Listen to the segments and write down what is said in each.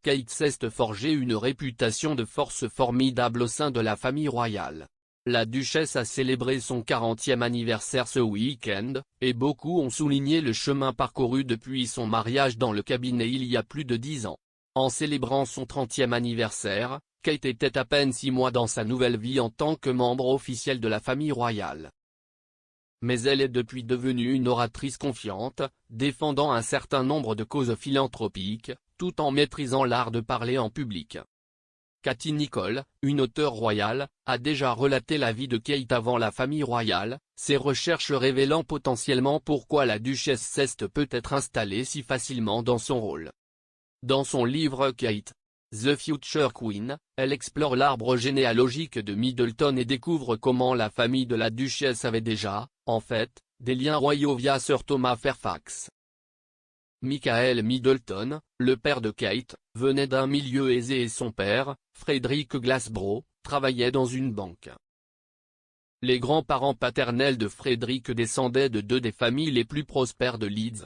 Kate s'est forgé une réputation de force formidable au sein de la famille royale. La duchesse a célébré son 40e anniversaire ce week-end, et beaucoup ont souligné le chemin parcouru depuis son mariage dans le cabinet il y a plus de 10 ans. En célébrant son 30e anniversaire, Kate était à peine 6 mois dans sa nouvelle vie en tant que membre officiel de la famille royale. Mais elle est depuis devenue une oratrice confiante, défendant un certain nombre de causes philanthropiques, tout en maîtrisant l'art de parler en public. Katie Nicholl, une auteure royale, a déjà relaté la vie de Kate avant la famille royale, ses recherches révélant potentiellement pourquoi la duchesse s'est peut-être installée si facilement dans son rôle. Dans son livre Kate, The Future Queen, elle explore l'arbre généalogique de Middleton et découvre comment la famille de la duchesse avait déjà, en fait, des liens royaux via Sir Thomas Fairfax. Michael Middleton, le père de Kate, venait d'un milieu aisé et son père, Frederick Glasbrough, travaillait dans une banque. Les grands-parents paternels de Frederick descendaient de deux des familles les plus prospères de Leeds.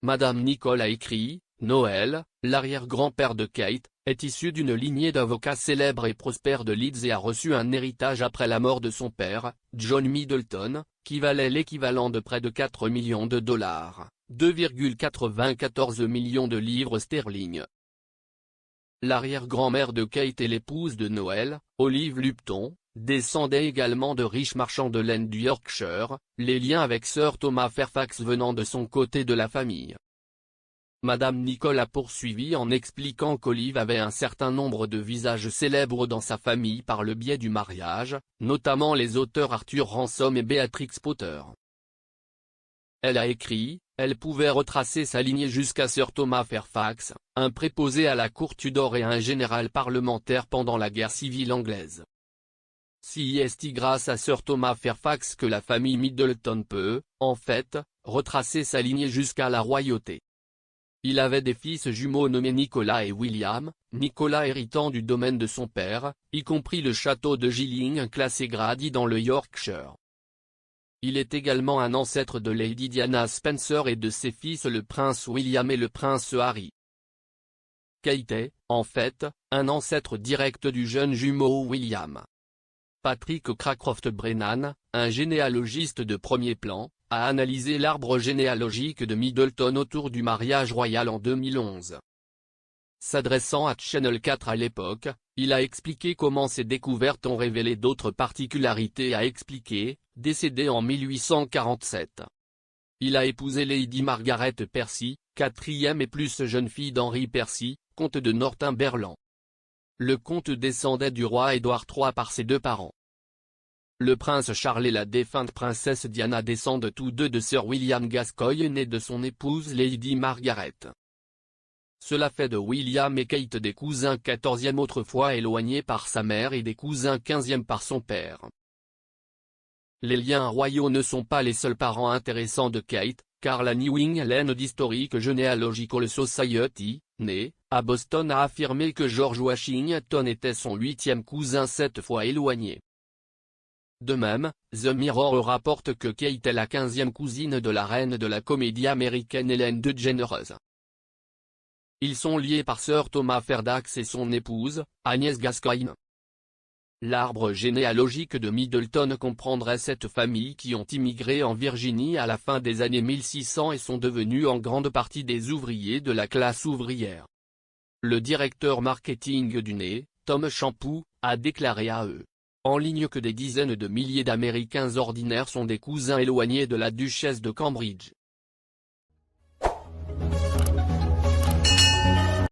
Madame Nicholl a écrit, Noël, l'arrière-grand-père de Kate, est issu d'une lignée d'avocats célèbres et prospères de Leeds et a reçu un héritage après la mort de son père, John Middleton, qui valait l'équivalent de près de 4 millions de dollars, 2,94 millions de livres sterling. L'arrière-grand-mère de Kate et l'épouse de Noël, Olive Lupton, descendait également de riches marchands de laine du Yorkshire, les liens avec Sir Thomas Fairfax venant de son côté de la famille. Madame Nicholl a poursuivi en expliquant qu'Olive avait un certain nombre de visages célèbres dans sa famille par le biais du mariage, notamment les auteurs Arthur Ransom et Beatrix Potter. Elle a écrit, elle pouvait retracer sa lignée jusqu'à Sir Thomas Fairfax, un préposé à la cour Tudor et un général parlementaire pendant la guerre civile anglaise. C'est grâce à Sir Thomas Fairfax que la famille Middleton peut, en fait, retracer sa lignée jusqu'à la royauté. Il avait des fils jumeaux nommés Nicolas et William, Nicolas héritant du domaine de son père, y compris le château de Gilling classé Grady dans le Yorkshire. Il est également un ancêtre de Lady Diana Spencer et de ses fils le prince William et le prince Harry. Kate est, en fait, un ancêtre direct du jeune jumeau William. Patrick Cracroft-Brennan, un généalogiste de premier plan, a analysé l'arbre généalogique de Middleton autour du mariage royal en 2011. S'adressant à Channel 4 à l'époque, il a expliqué comment ces découvertes ont révélé d'autres particularités et a expliqué, décédé en 1847. Il a épousé Lady Margaret Percy, quatrième et plus jeune fille d'Henri Percy, comte de Northumberland. Le comte descendait du roi Édouard III par ses deux parents. Le prince Charles et la défunte princesse Diana descendent tous deux de Sir William Gascoigne né de son épouse Lady Margaret. Cela fait de William et Kate des cousins 14e autrefois éloignés par sa mère et des cousins 15e par son père. Les liens royaux ne sont pas les seuls parents intéressants de Kate, car la New England Historical Genealogical Society, née à Boston a affirmé que George Washington était son 8e cousin 7 fois éloigné. De même, The Mirror rapporte que Kate est la 15e cousine de la reine de la comédie américaine Ellen DeGeneres. Ils sont liés par Sir Thomas Fairfax et son épouse, Agnès Gascoigne. L'arbre généalogique de Middleton comprendrait cette famille qui ont immigré en Virginie à la fin des années 1600 et sont devenus en grande partie des ouvriers de la classe ouvrière. Le directeur marketing du Né, Tom Shampoo, a déclaré à eux en ligne que des dizaines de milliers d'Américains ordinaires sont des cousins éloignés de la duchesse de Cambridge.